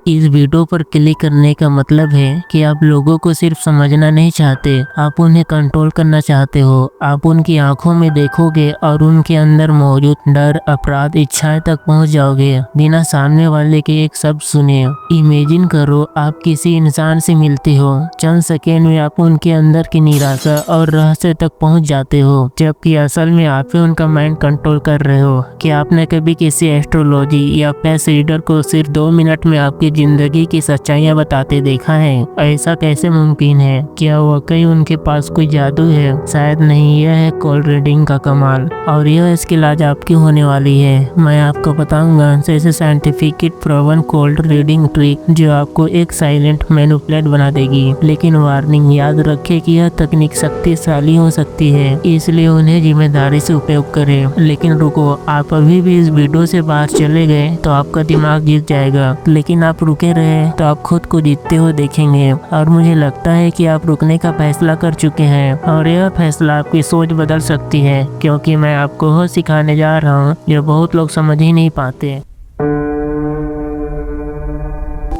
इस वीडियो पर क्लिक करने का मतलब है कि आप लोगों को सिर्फ समझना नहीं चाहते, आप उन्हें कंट्रोल करना चाहते हो। आप उनकी आंखों में देखोगे और उनके अंदर मौजूद डर, अपराध, इच्छाएं तक पहुंच जाओगे बिना सामने वाले के एक शब्द सुने। इमेजिन करो आप किसी इंसान से मिलते हो, चंद सेकेंड में आप उनके अंदर की निराशा और रहस्य तक पहुंच जाते हो, जबकि असल में आप ही उनका माइंड कंट्रोल कर रहे हो। क्या आपने कभी किसी एस्ट्रोलॉजी या फेस रीडर को सिर्फ 2 मिनट में आपकी जिंदगी की सच्चाइयां बताते देखा है? ऐसा कैसे मुमकिन है? क्या वाकई उनके पास कोई जादू है? शायद नहीं, यह है कोल्ड रीडिंग का कमाल। और यह स्किल आज आपकी होने वाली है। मैं आपको बताऊंगा ऐसे scientific proven cold reading trick जो आपको एक साइलेंट मैनिपुलेट बना देगी। लेकिन वार्निंग, याद रखें कि यह तकनीक शक्तिशाली हो सकती है, इसलिए उन्हें जिम्मेदारी से उपयोग करें। लेकिन रुको, आप अभी भी इस वीडियो से बाहर चले गए तो आपका दिमाग जीत जाएगा, लेकिन आप रुके रहे तो आप खुद को जीतते हुए देखेंगे। और मुझे लगता है कि आप रुकने का फैसला कर चुके हैं, और यह फैसला आपकी सोच बदल सकती है, क्योंकि मैं आपको वो सिखाने जा रहा हूँ जो बहुत लोग समझ ही नहीं पाते।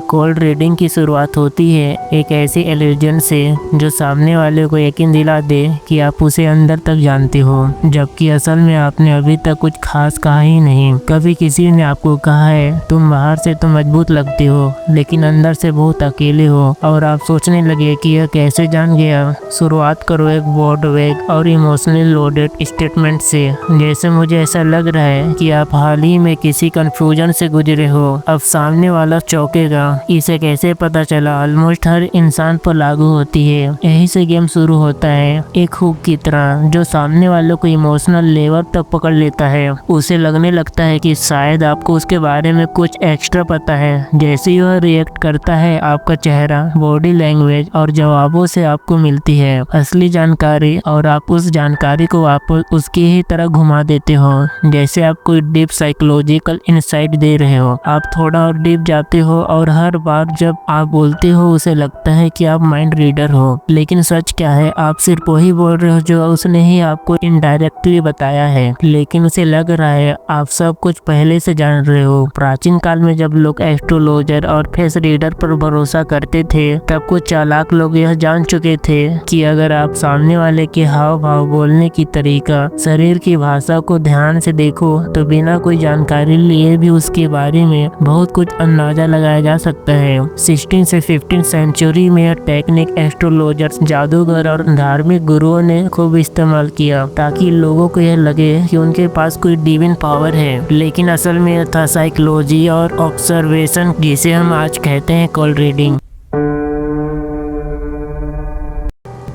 कोल्ड रीडिंग की शुरुआत होती है एक ऐसी इल्यूजन से जो सामने वाले को यकीन दिला दे कि आप उसे अंदर तक जानते हो, जबकि असल में आपने अभी तक कुछ खास कहा ही नहीं। कभी किसी ने आपको कहा है तुम बाहर से तो मजबूत लगते हो, लेकिन अंदर से बहुत अकेले हो, और आप सोचने लगे कि यह कैसे जान गया। शुरुआत करो एक बोर्ड वेग और इमोशनली लोडेड स्टेटमेंट से, जैसे मुझे ऐसा लग रहा है कि आप हाल ही में किसी कंफ्यूजन से गुजरे हो। अब सामने वाला चौंकेगा, इसे कैसे पता चला? ऑलमोस्ट हर इंसान पर लागू होती है। यही से गेम शुरू होता है, एक हुक की तरह जो सामने वालों को इमोशनल लेवल तक पकड़ लेता है। उसे लगने लगता है कि शायद आपको उसके बारे में कुछ एक्स्ट्रा पता है। जैसे ही वह रिएक्ट करता है, आपका चेहरा, बॉडी लैंग्वेज और जवाबों से आपको मिलती है असली जानकारी, और आप उस जानकारी को वापस उसकी ही तरह घुमा देते हो, जैसे आप कोई डीप साइकोलॉजिकल इंसाइट दे रहे हो। आप थोड़ा और डीप जाते हो और हर बार जब आप बोलते हो उसे लगता है कि आप माइंड रीडर हो, लेकिन सच क्या है? आप सिर्फ वही बोल रहे हो जो उसने ही आपको इनडायरेक्टली बताया है, लेकिन उसे लग रहा है आप सब कुछ पहले से जान रहे हो। प्राचीन काल में जब लोग एस्ट्रोलॉजर और फेस रीडर पर भरोसा करते थे, तब कुछ चालाक लोग यह जान चुके थे कि अगर आप सामने वाले के हाव भाव, बोलने की तरीका, शरीर की भाषा को ध्यान से देखो तो बिना कोई जानकारी लिए भी उसके बारे में बहुत कुछ अंदाजा लगाया जा सकता है। 16 से 15 सेंचुरी में यह टेक्निक एस्ट्रोलॉजर्स, जादूगर और धार्मिक गुरुओं ने खूब इस्तेमाल किया, ताकि लोगों को यह लगे कि उनके पास कोई डिवाइन पावर है। लेकिन असल में यह था साइकोलॉजी और ऑब्जर्वेशन, जिसे हम आज कहते हैं कोल्ड रीडिंग।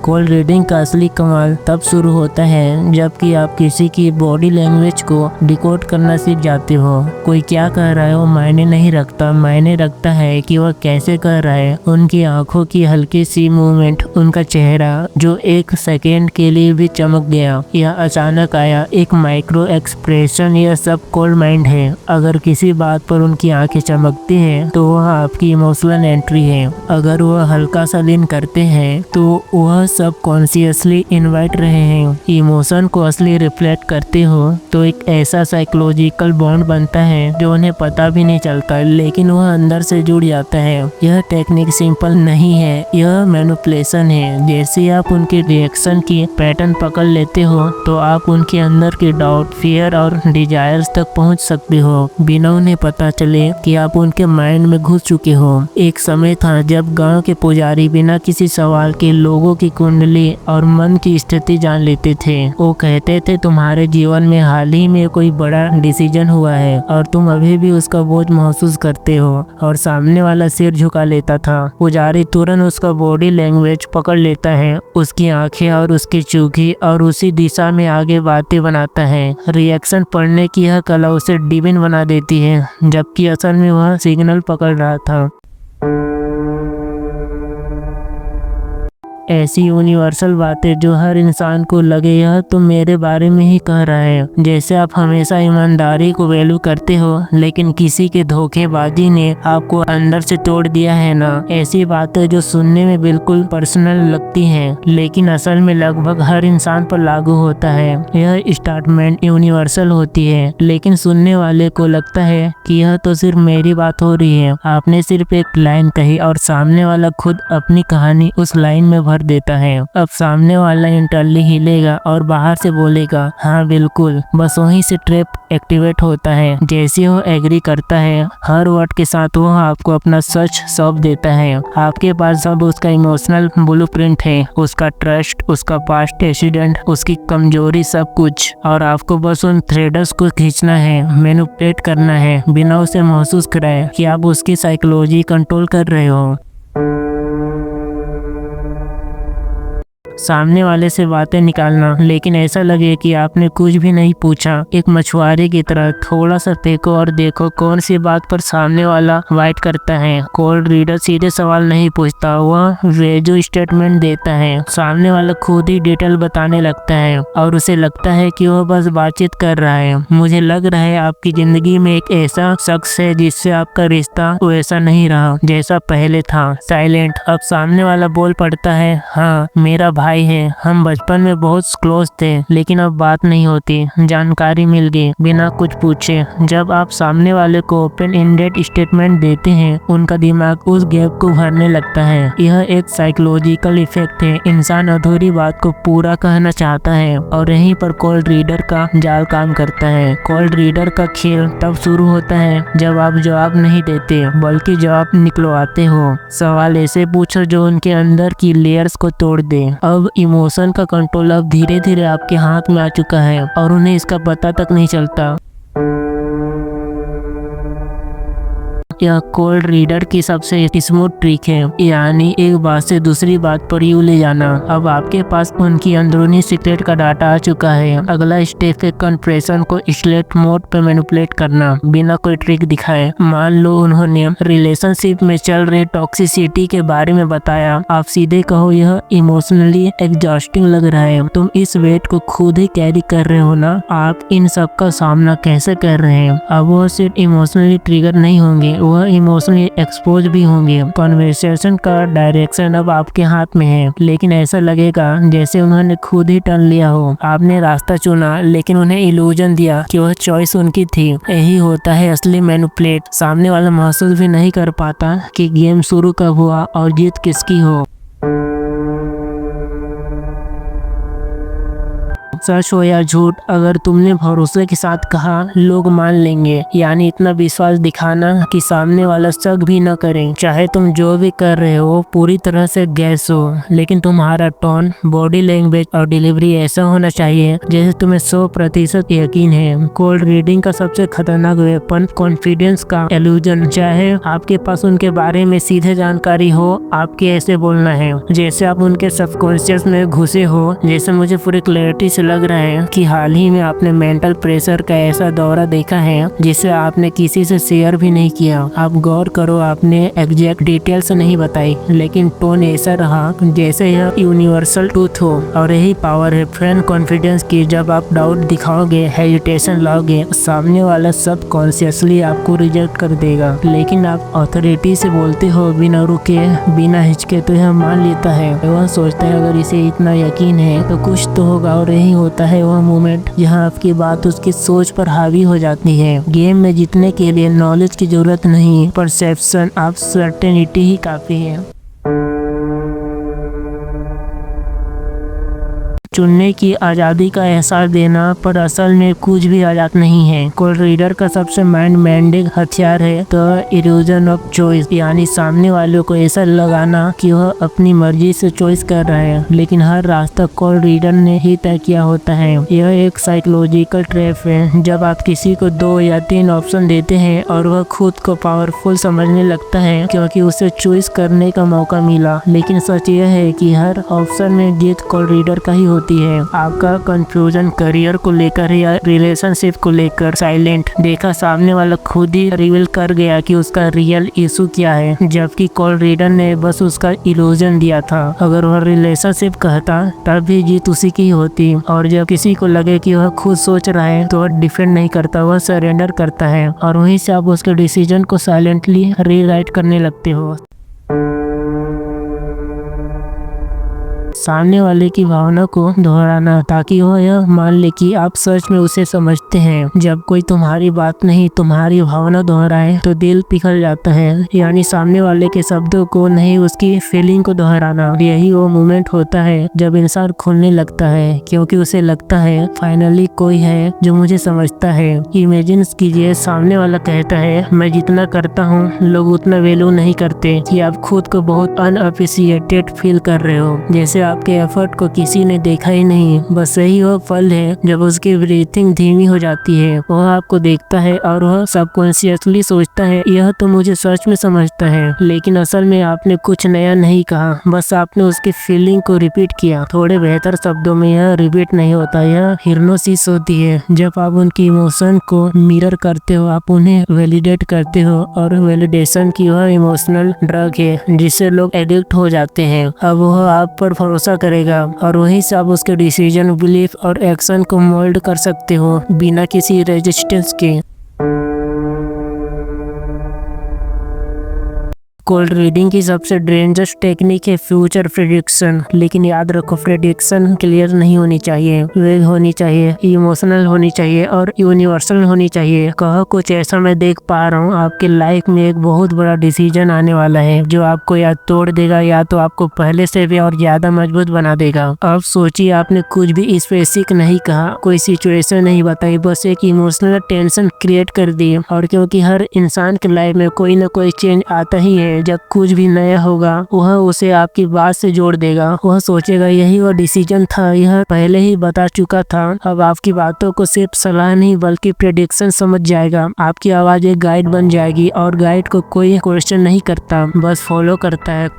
कोल्ड रीडिंग का असली कमाल तब शुरू होता है जबकि आप किसी की बॉडी लैंग्वेज को डिकोड करना सीख जाते हो। कोई क्या कह रहा है वो मायने नहीं रखता, मायने रखता है कि वह कैसे कह रहा है। उनकी आंखों की हल्की सी मूवमेंट, उनका चेहरा जो एक सेकेंड के लिए भी चमक गया या अचानक आया, एक माइक्रो एक्सप्रेशन, यह सब कोल्ड माइंड है। अगर किसी बात पर उनकी आंखें चमकती हैं तो वह आपकी इमोशनल एंट्री है। अगर वह हल्का सा लीन करते हैं तो वह सब कॉन्शियसली इनवाइट रहे हैं। इमोशन को असली रिफ्लेक्ट करते हो तो एक ऐसा साइकोलॉजिकल बॉन्ड बनता है जो उन्हें पता भी नहीं चलता, लेकिन वह अंदर से जुड़ जाता है। यह टेक्निक सिंपल नहीं है, यह मैनिपुलेशन है। जैसे आप उनके रिएक्शन की पैटर्न पकड़ लेते हो तो आप उनके अंदर के डाउट, फियर और डिजायर्स तक पहुंच सकते हो, बिना उन्हें पता चले कि आप उनके माइंड में घुस चुके हो। एक समय था जब गांव के पुजारी बिना किसी सवाल के लोगों की कुंडली और मन की स्थिति जान लेते थे। वो कहते थे तुम्हारे जीवन में हाल ही में कोई बड़ा डिसीजन हुआ है और तुम अभी भी उसका बोझ महसूस करते हो, और सामने वाला सिर झुका लेता था। पुजारी तुरंत उसका बॉडी लैंग्वेज पकड़ लेता है, उसकी आंखें और उसकी चूखी, और उसी दिशा में आगे बातें बनाता है। रिएक्शन पढ़ने की यह कला उसे डिवाइन बना देती है, जबकि असल में वह सिग्नल पकड़ रहा था। ऐसी यूनिवर्सल बातें जो हर इंसान को लगे यह तो मेरे बारे में ही कह रहा है। जैसे आप हमेशा ईमानदारी को वैल्यू करते हो लेकिन किसी के धोखेबाजी ने आपको अंदर से तोड़ दिया है ना। ऐसी बातें जो सुनने में बिल्कुल पर्सनल लगती हैं लेकिन असल में लगभग हर इंसान पर लागू होता है। यह स्टेटमेंट यूनिवर्सल होती है लेकिन सुनने वाले को लगता है कि यह तो सिर्फ मेरी बात हो रही है। आपने सिर्फ एक लाइन कही और सामने वाला खुद अपनी कहानी उस लाइन में भर देता है। अब सामने वाला इंटरली हिलेगा और बाहर से बोलेगा हाँ बिल्कुल। बस वहीं से ट्रैप एक्टिवेट होता है। जैसे वो एग्री करता है हर वर्ड के साथ वो आपको अपना सच सौंप देता है। आपके पास सब उसका इमोशनल ब्लूप्रिंट है, उसका ट्रस्ट, उसका पास्ट एक्सीडेंट, उसकी कमजोरी, सब कुछ। और आपको बस उन थ्रेड्स को खींचना है, मैनिपुलेट करना है बिना उसे महसूस कराए कि आप उसकी साइकोलॉजी कंट्रोल कर रहे हो। सामने वाले से बातें निकालना लेकिन ऐसा लगे कि आपने कुछ भी नहीं पूछा। एक मछुआरे की तरह थोड़ा सा फेंको और देखो कौन सी बात पर सामने वाला वाइट करता है। कोल्ड रीडर सीधे सवाल नहीं पूछता, वह वेजो स्टेटमेंट देता है। सामने वाला खुद ही डिटेल बताने लगता है और उसे लगता है कि वह बस बातचीत कर रहा है। मुझे लग रहा है आपकी जिंदगी में एक ऐसा शख्स है जिससे आपका रिश्ता वैसा नहीं रहा जैसा पहले था। साइलेंट। अब सामने वाला बोल पड़ता है हाँ मेरा भाई है, हम बचपन में बहुत क्लोज थे लेकिन अब बात नहीं होती। जानकारी मिल गई बिना कुछ पूछे। जब आप सामने वाले को ओपन एंडेड स्टेटमेंट देते हैं उनका दिमाग उस गैप को भरने लगता है। यह एक साइकोलॉजिकल इफेक्ट है। इंसान अधूरी बात को पूरा कहना चाहता है और यहीं पर कोल्ड रीडर का जाल काम करता है। कोल्ड रीडर का खेल तब शुरू होता है जब आप जवाब नहीं देते बल्कि जवाब निकलवाते हो। सवाल ऐसे पूछो जो उनके अंदर की लेयर्स को तोड़ दे। अब इमोशन का कंट्रोल अब धीरे धीरे आपके हाथ में आ चुका है और उन्हें इसका पता तक नहीं चलता। यह कोल्ड रीडर की सबसे स्मूथ ट्रिक है, यानी एक बात से दूसरी बात पर यू ले जाना। अब आपके पास उनकी अंदरूनी सीक्रेट का डाटा आ चुका है। अगला स्टेप है कन्फेशन को स्लेट मोड पे मैनिपुलेट करना बिना कोई ट्रिक दिखाए। मान लो उन्होंने रिलेशनशिप में चल रही टॉक्सिसिटी के बारे में बताया, आप सीधे कहो यह इमोशनली एग्जॉस्टिंग लग रहा है, तुम इस वेट को खुद ही कैरी कर रहे हो ना, आप इन सब का सामना कैसे कर रहे हैं। अब वो सिर्फ इमोशनली ट्रिगर नहीं होंगे, वह इमोशनली एक्सपोज भी होंगे। कन्वर्सेशन का डायरेक्शन अब आपके हाथ में है लेकिन ऐसा लगेगा जैसे उन्होंने खुद ही टर्न लिया हो। आपने रास्ता चुना लेकिन उन्हें इल्यूजन दिया कि वह चॉइस उनकी थी। यही होता है असली मैनिपुलेट। सामने वाला महसूस भी नहीं कर पाता कि गेम शुरू कब हुआ और जीत किसकी हो। सच हो या झूठ, अगर तुमने भरोसे के साथ कहा लोग मान लेंगे। यानी इतना विश्वास दिखाना कि सामने वाला शक भी न करे। चाहे तुम जो भी कर रहे हो पूरी तरह से गैस हो लेकिन तुम्हारा टोन, बॉडी लैंग्वेज और डिलीवरी ऐसा होना चाहिए जैसे तुम्हें 100% यकीन है। कोल्ड रीडिंग का सबसे खतरनाक वेपन कॉन्फिडेंस का इल्यूजन। चाहे आपके पास उनके बारे में सीधे जानकारी हो, आपके ऐसे बोलना है जैसे आप उनके सबकॉन्शियस में घुसे हो। जैसे मुझे पूरी क्लैरिटी से लग रहा है कि हाल ही में आपने मेंटल प्रेशर का ऐसा दौरा देखा है जिसे आपने किसी से शेयर भी नहीं किया। आप गौर करो, आपने एग्जैक्ट डिटेल्स नहीं बताई लेकिन टोन ऐसा रहा जैसे यह यूनिवर्सल ट्रूथ हो। और यही पावर है फ्रेंड कॉन्फिडेंस की। जब आप डाउट दिखाओगे, हेजिटेशन लाओगे, सामने वाला सब कॉन्शियसली आपको रिजेक्ट कर देगा। लेकिन आप अथॉरिटी से बोलते हो बिना रुके, बिना हिचके, तो यह मान लेता है। वह सोचता है अगर इसे इतना यकीन है तो कुछ तो होगा। और यही होता है वह मोमेंट जहां आपकी बात उसकी सोच पर हावी हो जाती है। गेम में जीतने के लिए नॉलेज की जरूरत नहीं, परसेप्शन ऑफ सर्टेनिटी ही काफी है। चुनने की आज़ादी का एहसास देना, पर असल में कुछ भी आज़ाद नहीं है। कोल्ड रीडर का सबसे माइंड बेंडिंग हथियार है द इल्यूजन ऑफ चॉइस, यानी सामने वालों को ऐसा लगाना कि वह अपनी मर्जी से चॉइस कर रहा है लेकिन हर रास्ता कोल्ड रीडर ने ही तय किया होता है। यह एक साइकोलॉजिकल ट्रैप है। जब आप किसी को 2 या 3 ऑप्शन देते हैं और वह खुद को पावरफुल समझने लगता है क्योंकि उसे चॉइस करने का मौका मिला, लेकिन सच यह है कि हर ऑप्शन में जीत कोल्ड रीडर का ही होता होती है। आपका कंफ्यूजन करियर को लेकर या रिलेशनशिप को लेकर साइलेंट। देखा सामने वाला खुद ही रिवील कर गया कि उसका रियल इशू क्या है, जबकि कॉल रीडर ने बस उसका इल्यूजन दिया था। अगर वह रिलेशनशिप कहता तब भी जीत उसी की होती, और जब किसी को लगे कि वह खुद सोच रहा है तो वह डिफेंड नहीं करता, वह सरेंडर करता है, और वहीं से आप उसके डिसीजन को साइलेंटली रीराइट करने लगते हो। सामने वाले की भावना को दोहराना ताकि वह यह मान ले कि आप सच में उसे समझते हैं। जब कोई तुम्हारी बात नहीं तुम्हारी भावना दोहराए तो दिल पिघल जाता है, यानी सामने वाले के शब्दों को नहीं उसकी फीलिंग को दोहराना। यही वो मोमेंट होता है जब इंसान खुलने लगता है, क्योंकि उसे लगता है फाइनली कोई है जो मुझे समझता है। इमेजिन कीजिए सामने वाला कहता है मैं जितना करता हूँ लोग उतना वैल्यू नहीं करते, कि आप खुद को बहुत अनअप्रिशिएटेड फील कर रहे हो, जैसे आपके एफर्ट को किसी ने देखा ही नहीं। बस यही वो पल है जब उसकी ब्रीथिंग धीमी हो जाती है। वह आपको देखता है और वह सबकॉन्शियसली सोचता है यह तो मुझे सच में समझता है, लेकिन असल में आपने कुछ नया नहीं कहा, बस आपने उसकी फीलिंग को रिपीट किया। थोड़े बेहतर शब्दों में यह रिपीट नहीं होता, यह हिप्नोसिस होती है। जब आप उनकी इमोशन को मिरर करते हो, आप उन्हें वैलिडेट करते हो, और वैलिडेशन की वह इमोशनल ड्रग है जिससे लोग एडिक्ट हो जाते हैं। अब वह आप पर भरोसा करेगा, और वहीं से आप उसके डिसीजन, बिलीफ और एक्शन को मोल्ड कर सकते हो बिना किसी रेजिस्टेंस के। कोल्ड रीडिंग की सबसे डेंजरस टेक्निक है फ्यूचर प्रेडिक्शन। लेकिन याद रखो, प्रेडिक्शन क्लियर नहीं होनी चाहिए, वेग होनी चाहिए, इमोशनल होनी चाहिए और यूनिवर्सल होनी चाहिए। कहो कुछ ऐसा मैं देख पा रहा हूँ आपके लाइफ में एक बहुत बड़ा डिसीजन आने वाला है जो आपको या तोड़ देगा या तो आपको पहले से भी और ज्यादा मजबूत बना देगा। अब सोचिए, आपने कुछ भी स्पेसिफिक नहीं कहा, कोई सिचुएशन नहीं बताई, बस एक इमोशनल टेंशन क्रिएट कर दी। और क्योंकि हर इंसान के लाइफ में कोई ना कोई चेंज आता ही है, जब कुछ भी नया होगा वह उसे आपकी बात से जोड़ देगा। वह सोचेगा यही वो डिसीजन था, यह पहले ही बता चुका था। अब आपकी बातों को सिर्फ सलाह नहीं बल्कि प्रेडिक्शन समझ जाएगा। आपकी आवाज एक गाइड बन जाएगी, और गाइड को कोई क्वेश्चन नहीं करता, बस फॉलो करता है।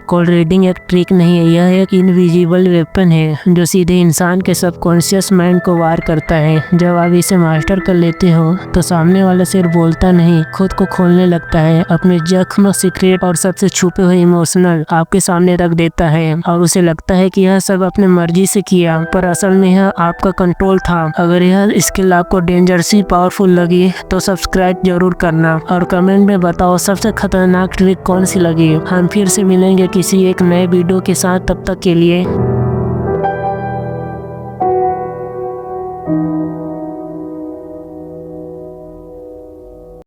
कोल्ड रीडिंग एक ट्रिक नहीं है, यह एक इनविजिबल वेपन है जो सीधे इंसान के सबकॉन्शियस माइंड को वार करता है। जब आप इसे मास्टर कर लेते हो तो सामने वाला सिर्फ बोलता नहीं, खुद को खोलने लगता है, अपने जख्म, सीक्रेट और सबसे छुपे हुए इमोशनल आपके सामने रख देता है। और उसे लगता है कि यह सब अपने मर्जी से किया, पर असल में यह आपका कंट्रोल था। अगर यह स्किल आपको डेंजरसली पावरफुल लगी तो सब्सक्राइब जरूर करना, और कमेंट में बताओ सबसे खतरनाक ट्रिक कौन सी लगी। हम फिर से मिलेंगे किसी एक नए वीडियो के साथ, तब तक के लिए